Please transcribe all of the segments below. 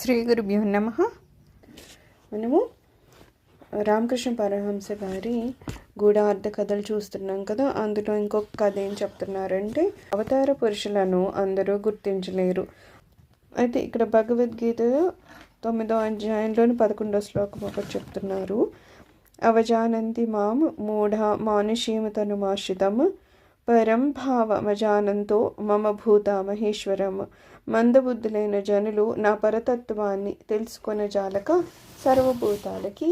శ్రీ గురుభ్యో నమః. మనము రామకృష్ణ పరమహంస గారి గూఢార్థ కథలు చూస్తున్నాం కదా. అందులో ఇంకొక కథ ఏం చెప్తున్నారంటే, అవతార పురుషులను అందరూ గుర్తించలేరు. అయితే ఇక్కడ భగవద్గీత 9వ అధ్యాయంలోని 11వ శ్లోకం ఒకటి చెప్తున్నారు. అవజానంతి మాం మూఢ మానుషీం తనుమాశ్రితం పరం భావమజానంతో మమ భూత మహేశ్వరం. మందబుద్ధులైన జనులు నా పరతత్వాన్ని తెలుసుకొనజాలక సర్వభూతాలకి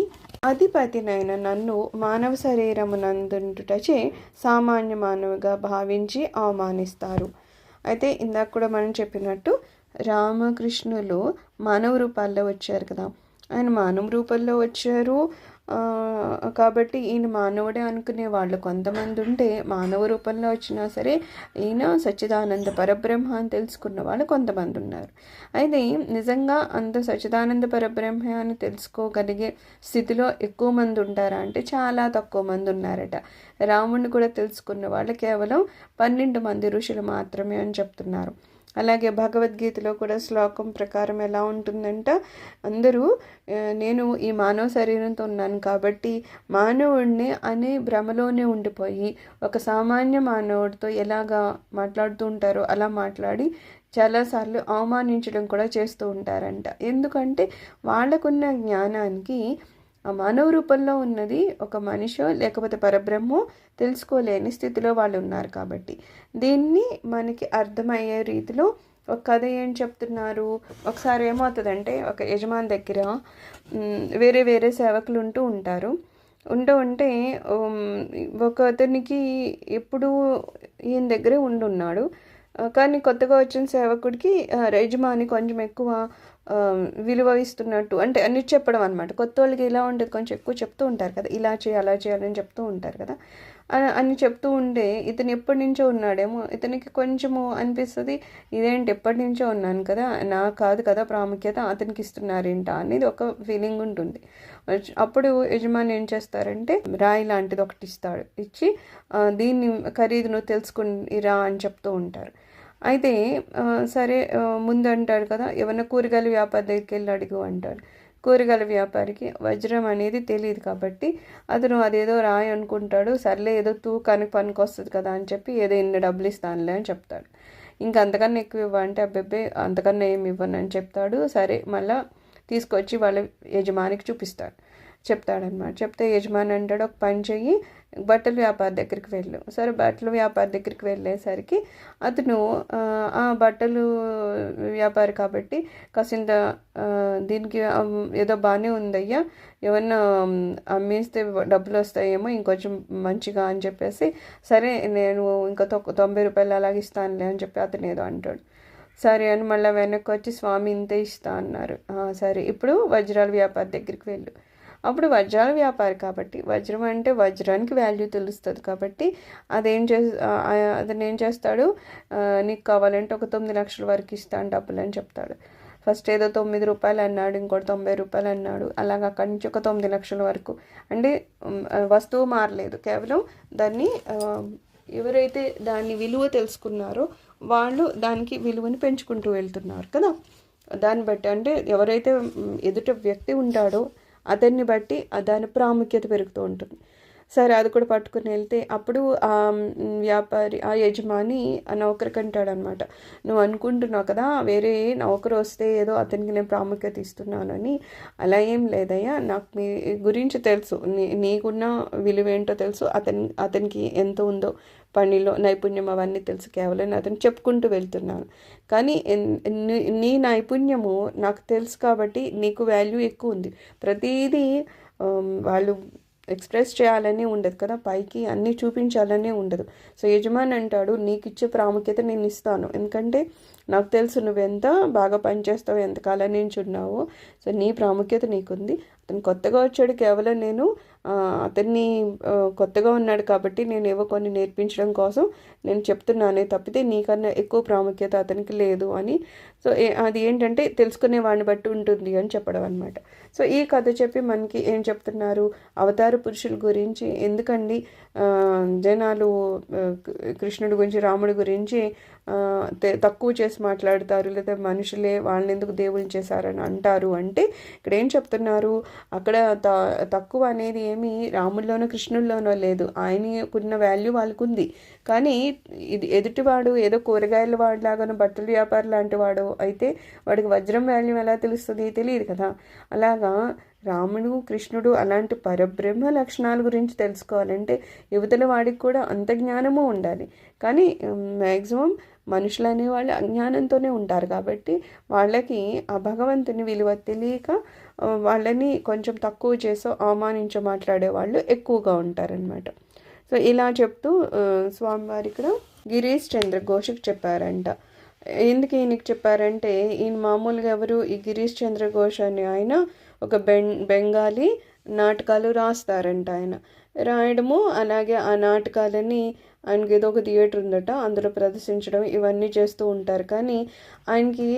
అధిపతినైన నన్ను మానవ శరీరమునందుటచే సామాన్య మానవుగా భావించి అవమానిస్తారు. అయితే ఇందాక కూడా మనం చెప్పినట్టు రామకృష్ణులు మానవ రూపాల్లో వచ్చారు కదా. ఆయన మానవ రూపంలో వచ్చారు కాబట్టి ఈయన మానవుడే అనుకునే వాళ్ళు కొంతమంది ఉంటే, మానవ రూపంలో వచ్చినా సరే ఈయన సచ్చిదానంద పరబ్రహ్మ అని తెలుసుకున్న వాళ్ళు కొంతమంది ఉన్నారు. అయితే నిజంగా అంత సచ్చిదానంద పరబ్రహ్మ అని తెలుసుకోగలిగే స్థితిలో ఎక్కువ మంది ఉంటారా అంటే చాలా తక్కువ మంది ఉన్నారట. రాముడిని కూడా తెలుసుకున్న వాళ్ళు కేవలం 12 మంది ఋషులు మాత్రమే అని చెప్తున్నారు. అలాగే భగవద్గీతలో కూడా శ్లోకం ప్రకారం ఎలా ఉంటుందంట, అందరూ నేను ఈ మానవ శరీరంతో ఉన్నాను కాబట్టి మానవుడిని అనే భ్రమలోనే ఉండిపోయి ఒక సామాన్య మానవుడితో ఎలాగా మాట్లాడుతూ ఉంటారో అలా మాట్లాడి చాలాసార్లు అవమానించడం కూడా చేస్తూ ఉంటారంట. ఎందుకంటే వాళ్ళకున్న జ్ఞానానికి ఆ మానవ రూపంలో ఉన్నది ఒక మనిషో లేకపోతే పరబ్రహ్మో తెలుసుకోలేని స్థితిలో వాళ్ళు ఉన్నారు కాబట్టి. దీన్ని మనకి అర్థమయ్యే రీతిలో ఒక కథ ఏం చెప్తున్నారు. ఒకసారి ఏమవుతుందంటే, ఒక యజమాని దగ్గర వేరే వేరే సేవకులు ఉంటూ ఉంటే ఒక అతనికి ఎప్పుడు ఈయన దగ్గరే ఉండున్నాడు. కానీ కొత్తగా వచ్చిన సేవకుడికి యజమాని కొంచెం ఎక్కువ విలువ ఇస్తున్నట్టు, అంటే అన్ని చెప్పడం అనమాట. కొత్త వాళ్ళకి ఇలా ఉంటుంది, కొంచెం ఎక్కువ చెప్తూ ఉంటారు కదా, ఇలా చేయాలి అలా చేయాలని చెప్తూ ఉంటారు కదా. అని చెప్తూ ఉంటే ఇతను ఎప్పటి నుంచో ఉన్నాడేమో, ఇతనికి కొంచెము అనిపిస్తుంది, ఇదేంటి ఎప్పటి నుంచో ఉన్నాను కదా, నాకు కాదు కదా ప్రాముఖ్యత, అతనికి ఇస్తున్నారేంటా అనేది ఒక ఫీలింగ్ ఉంటుంది. అప్పుడు యజమాని ఏం చేస్తారంటే రాయి లాంటిది ఒకటి ఇస్తాడు. ఇచ్చి దీన్ని ఖరీదు నువ్వు తెలుసుకునిరా అని చెప్తూ ఉంటారు. అయితే సరే ముందు అంటాడు కదా, ఏమన్నా కూరగాయల వ్యాపారి దగ్గరికి వెళ్ళి అడుగు అంటాడు. కూరగాయల వ్యాపారికి వజ్రం అనేది తెలియదు కాబట్టి అతను అదేదో రాయి అనుకుంటాడు. సర్లే ఏదో తూకానికి పనికి వస్తుంది కదా అని చెప్పి ఏదో ఇన్ని డబ్బులు ఇస్తానులే అని చెప్తాడు. ఇంకా అంతకన్నా ఎక్కువ ఇవ్వంటే అబ్బాయి అంతకన్నా ఏమి ఇవ్వను అని చెప్తాడు. సరే మళ్ళీ తీసుకొచ్చి వాళ్ళ యజమానికి చెప్తాడనమాట. చెప్తే యజమాని అంటాడు, ఒక పని చెయ్యి, బట్టల వ్యాపారి దగ్గరికి వెళ్ళు. సరే బట్టల వ్యాపారి దగ్గరికి వెళ్ళేసరికి అతను ఆ బట్టలు వ్యాపారి కాబట్టి కాసింత దీనికి ఏదో బాగానే ఉందయ్యా, ఏమన్నా అమ్మేస్తే డబ్బులు వస్తాయేమో ఇంకొంచెం మంచిగా అని చెప్పేసి, సరే నేను ఇంకా 90 రూపాయలు అలాగే ఇస్తానులే అని చెప్పి అతను ఏదో అంటాడు. సరే అని మళ్ళీ వెనక్కి వచ్చి, స్వామి ఇంతే ఇస్తా అన్నారు. సరే ఇప్పుడు వజ్రాల వ్యాపారి దగ్గరికి వెళ్ళు. అప్పుడు వజ్రాల వ్యాపారి కాబట్టి వజ్రం అంటే వజ్రానికి వాల్యూ తెలుస్తుంది కాబట్టి అతను ఏం చేస్తాడు, నీకు కావాలంటే ఒక 9 లక్షల వరకు ఇస్తాను డబ్బులు అని చెప్తాడు. ఫస్ట్ ఏదో 9 రూపాయలు అన్నాడు, ఇంకోటి 90 రూపాయలు అన్నాడు. అలాగ అక్కడి నుంచి ఒక 9 లక్షల వరకు. అంటే వస్తువు మారలేదు, కేవలం దాన్ని ఎవరైతే దాని విలువ తెలుసుకున్నారో వాళ్ళు దానికి విలువని పెంచుకుంటూ వెళ్తున్నారు కదా. దాన్ని బట్టి అంటే ఎవరైతే ఎదుట వ్యక్తి ఉంటాడో అతన్ని బట్టి దాని ప్రాముఖ్యత పెరుగుతూ ఉంటుంది. సరే అది కూడా పట్టుకుని వెళ్తే అప్పుడు ఆ వ్యాపారి, ఆ యజమాని ఆ నౌకరికి అంటాడనమాట, నువ్వు అనుకుంటున్నావు కదా వేరే నౌకరు వస్తే ఏదో అతనికి నేను ప్రాముఖ్యత ఇస్తున్నాను అని. అలా ఏం లేదయ్యా, నాకు మీ గురించి తెలుసు, నీకున్న విలువ ఏంటో తెలుసు, అతనికి ఎంత ఉందో పనిలో నైపుణ్యం అవన్నీ తెలుసు, కేవలం అతను చెప్పుకుంటూ వెళ్తున్నాను. కానీ నీ నైపుణ్యము నాకు తెలుసు కాబట్టి నీకు వాల్యూ ఎక్కువ ఉంది. ప్రతిదీ వాళ్ళు ఎక్స్ప్రెస్ చేయాలని ఉండదు కదా, పైకి అన్నీ చూపించాలనే ఉండదు. సో యజమాని అంటాడు, నీకు ఇచ్చే ప్రాముఖ్యత నేను ఇస్తాను, ఎందుకంటే నాకు తెలుసు నువ్వెంత బాగా పనిచేస్తావు, ఎంతకాలం నుంచి ఉన్నావో, సో నీ ప్రాముఖ్యత నీకుంది, అతను కొత్తగా వచ్చాడు, కేవలం నేను అతన్ని కొత్తగా ఉన్నాడు కాబట్టి నేను ఏవో కొన్ని నేర్పించడం కోసం నేను చెప్తున్నానే తప్పితే నీకన్నా ఎక్కువ ప్రాముఖ్యత అతనికి లేదు అని. సో అది ఏంటంటే తెలుసుకునే వాడిని బట్టి ఉంటుంది అని చెప్పడం అనమాట. సో ఈ కథ చెప్పి మనకి ఏం చెప్తున్నారు, అవతార పురుషుల గురించి ఎందుకండి జనాలు కృష్ణుడి గురించి రాముడి గురించి తక్కువ చేసి మాట్లాడతారు, లేదా మనుషులే వాళ్ళని ఎందుకు దేవుళ్ళు చేశారని అంటారు అంటే ఇక్కడ ఏం చెప్తున్నారు, అక్కడ తక్కువ అనేది ఏమి రాముల్లోనో కృష్ణుల్లోనో లేదు, ఆయనకున్న వాల్యూ వాళ్ళకు ఉంది. కానీ ఇది ఎదుటివాడు ఏదో కూరగాయల వాడిలాగానో బట్టల వ్యాపారం లాంటి వాడు అయితే వాడికి వజ్రం వాల్యూ ఎలా తెలుస్తుంది, తెలియదు కదా. అలాగా రాముడు కృష్ణుడు అలాంటి పరబ్రహ్మ లక్షణాల గురించి తెలుసుకోవాలంటే యువతల వాడికి కూడా అంత జ్ఞానము ఉండాలి. కానీ మ్యాక్సిమం మనుషులు అనేవాళ్ళు అజ్ఞానంతోనే ఉంటారు కాబట్టి వాళ్ళకి ఆ భగవంతుని విలువ తెలియక వాళ్ళని కొంచెం తక్కువ చేసో అవమానించో మాట్లాడే వాళ్ళు ఎక్కువగా ఉంటారనమాట. సో ఇలా చెప్తూ స్వామివారి ఇక్కడ గిరీష్ చంద్ర ఘోష్కి చెప్పారంట. ఎందుకు ఈయనకి చెప్పారంటే ఈయన మామూలుగా ఎవరు, ఈ గిరీష్ చంద్ర ఘోష్ అని ఆయన ఒక బెంగాలీ నాటకాలు రాస్తారంట. ఆయన రాయడము అలాగే ఆ నాటకాలని ఆయనకి ఏదో ఒక థియేటర్ ఉందట, అందులో ప్రదర్శించడం ఇవన్నీ చేస్తూ ఉంటారు. కానీ ఆయనకి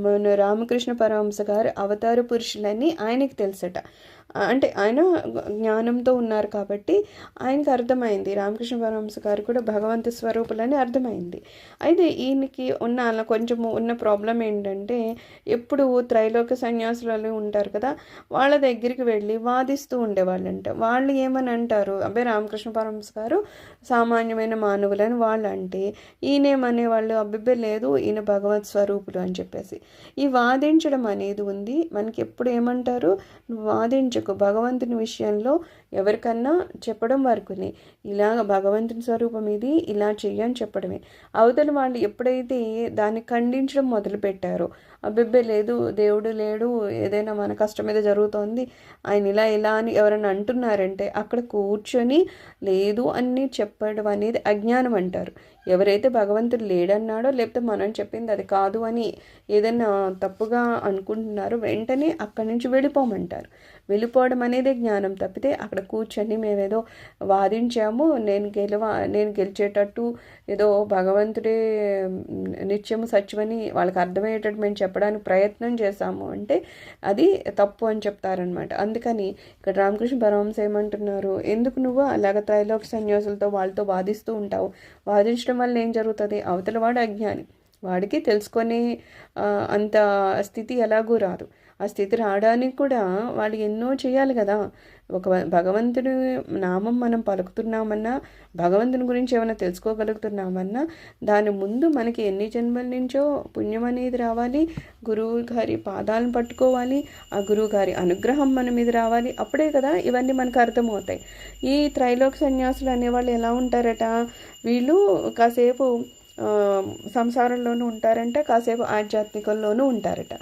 మన రామకృష్ణ పరమహంస గారు అవతార పురుషులని ఆయనకి తెలుసట. అంటే ఆయన జ్ఞానంతో ఉన్నారు కాబట్టి ఆయనకు అర్థమైంది రామకృష్ణ పరమహంస గారు కూడా భగవంతు స్వరూపులని అర్థమైంది. అయితే ఈయనకి అలా కొంచెము ఉన్న ప్రాబ్లం ఏంటంటే ఎప్పుడు త్రైలోక సన్యాసులు ఉంటారు కదా, వాళ్ళ దగ్గరికి వెళ్ళి వాదిస్తూ ఉండేవాళ్ళంట. వాళ్ళు ఏమని అంటారు, అబ్బాయి రామకృష్ణ పరమహంస గారు సామాన్యమైన మానవులని వాళ్ళు అంటే ఈయనేమనేవాళ్ళు, అబ్బిబ్బే లేదు ఈయన భగవత్ స్వరూపులు అని చెప్పేసి. ఈ వాదించడం అనేది ఉంది మనకి. ఎప్పుడు ఏమంటారు, నువ్వు వాదించకు, భగవంతుని విషయంలో ఎవరికన్నా చెప్పడం వరకునే, ఇలాగ భగవంతుని స్వరూపం ఇది ఇలా చెయ్యని చెప్పడమే. అవతల వాళ్ళు ఎప్పుడైతే దాన్ని ఖండించడం మొదలుపెట్టారో, అబ్బిబ్బే లేదు దేవుడు లేడు, ఏదైనా మన కష్టం మీద జరుగుతోంది, ఆయన ఇలా అని ఎవరైనా అంటున్నారంటే అక్కడ కూర్చొని లేదు అని చెప్పడం అనేది అజ్ఞానం అంటారు. ఎవరైతే భగవంతుడు లేడన్నాడో లేకపోతే మనం చెప్పింది అది కాదు అని ఏదైనా తప్పుగా అనుకుంటున్నారో వెంటనే అక్కడి నుంచి వెళ్ళిపోమంటారు. వెళ్ళిపోవడం అనేది జ్ఞానం తప్పితే అక్కడ కూర్చొని మేమేదో వాదించాము, నేను గెలిచేటట్టు ఏదో భగవంతుడే నిత్యము సత్యమని వాళ్ళకి అర్థమయ్యేటట్టు మేము చెప్పడానికి ప్రయత్నం చేశాము అంటే అది తప్పు అని చెప్తారనమాట. అందుకని ఇక్కడ రామకృష్ణ పరమహంస ఏమంటున్నారు, ఎందుకు నువ్వు అలాగ త్రైలోక సన్యాసులతో వాళ్ళతో వాదిస్తూ ఉంటావు, వాదించడం వల్ల ఏం జరుగుతుంది, అవతల వాడు అజ్ఞాని, వాడికి తెలుసుకొని అంత స్థితి ఎలాగూ రాదు. ఆ స్థితి రావడానికి కూడా వాళ్ళు ఎన్నో చేయాలి కదా. ఒక భగవంతుని నామం మనం పలుకుతున్నామన్నా, భగవంతుని గురించి ఏమైనా తెలుసుకోగలుగుతున్నామన్నా దాని ముందు మనకి ఎన్ని జన్మల నుంచో పుణ్యం అనేది రావాలి, గురువు గారి పాదాలను పట్టుకోవాలి, ఆ గురువు గారి అనుగ్రహం మన మీద రావాలి, అప్పుడే కదా ఇవన్నీ మనకు అర్థమవుతాయి. ఈ త్రైలోక సన్యాసులు అనేవాళ్ళు ఎలా ఉంటారట, వీళ్ళు కాసేపు సంసారంలోనూ ఉంటారంట, కాసేపు ఆధ్యాత్మికంలోనూ ఉంటారట.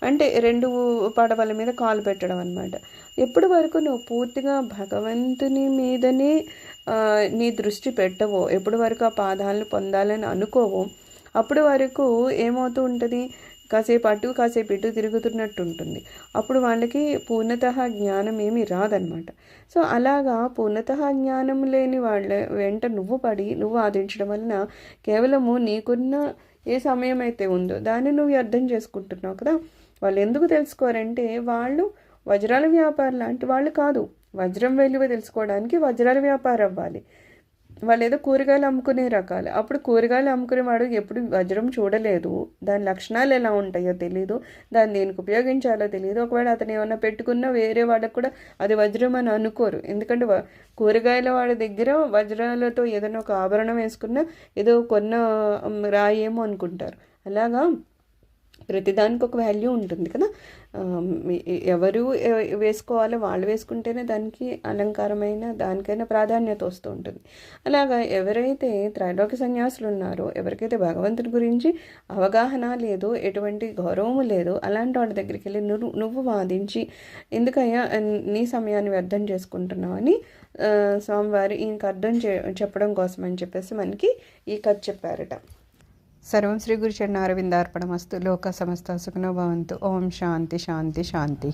అంటే రెండు పడవల మీద కాలు పెట్టడం అనమాట. ఎప్పటి వరకు నువ్వు పూర్తిగా భగవంతుని మీదనే నీ దృష్టి పెట్టవో, ఎప్పటి వరకు ఆ పాదాలను పొందాలని అనుకోవో, అప్పటి వరకు ఏమవుతూ ఉంటుంది, కాసేపు అటు కాసేపు ఇటు తిరుగుతున్నట్టు ఉంటుంది. అప్పుడు వాళ్ళకి పూర్ణతః జ్ఞానం ఏమీ రాదనమాట. సో అలాగా పూర్ణతః జ్ఞానం లేని వాళ్ళ వెంట నువ్వు వాదించడం వలన కేవలము నీకున్న ఏ సమయం అయితే ఉందో దాన్ని నువ్వు అర్థం చేసుకుంటున్నావు కదా. వాళ్ళు ఎందుకు తెలుసుకోరంటే వాళ్ళు వజ్రాల వ్యాపారం లాంటి వాళ్ళు కాదు. వజ్రం విలువ తెలుసుకోవడానికి వజ్రాల వ్యాపారం అవ్వాలి. వాళ్ళు ఏదో కూరగాయలు అమ్ముకునే రకాలు. అప్పుడు కూరగాయలు అమ్ముకునేవాడు ఎప్పుడు వజ్రం చూడలేదు, దాని లక్షణాలు ఎలా ఉంటాయో తెలీదు, దాన్ని దేనికి ఉపయోగించాలో తెలియదు. ఒకవేళ అతను ఏమన్నా పెట్టుకున్నా వేరే వాళ్ళకు కూడా అది వజ్రం అని అనుకోరు. ఎందుకంటే కూరగాయల వాళ్ళ దగ్గర వజ్రాలతో ఏదైనా ఒక ఆభరణం వేసుకున్నా ఏదో కొన్న రాయేమో అనుకుంటారు. అలాగా ప్రతిదానికి ఒక వాల్యూ ఉంటుంది కదా. ఎవరు వేసుకోవాలో వాళ్ళు వేసుకుంటేనే దానికి అలంకారమైన దానికైనా ప్రాధాన్యత వస్తూ ఉంటుంది. అలాగా ఎవరైతే త్రైలోక సన్యాసులు ఉన్నారో, ఎవరికైతే భగవంతుడి గురించి అవగాహన లేదో, ఎటువంటి గౌరవము లేదో, అలాంటి వాళ్ళ దగ్గరికి వెళ్ళి నువ్వు వాదించి ఎందుకయ్యా నీ సమయాన్ని వ్యర్థం చేసుకుంటున్నావు అని స్వామివారు ఈయనకు అర్థం చెప్పడం కోసం అని చెప్పేసి మనకి ఈ కథ చెప్పారట. సర్వం శ్రీ గురు చరణారవిందార్పణమస్తు. లోక సమస్త సుఖినో భవంతు. ఓం శాంతి శాంతి శాంతి.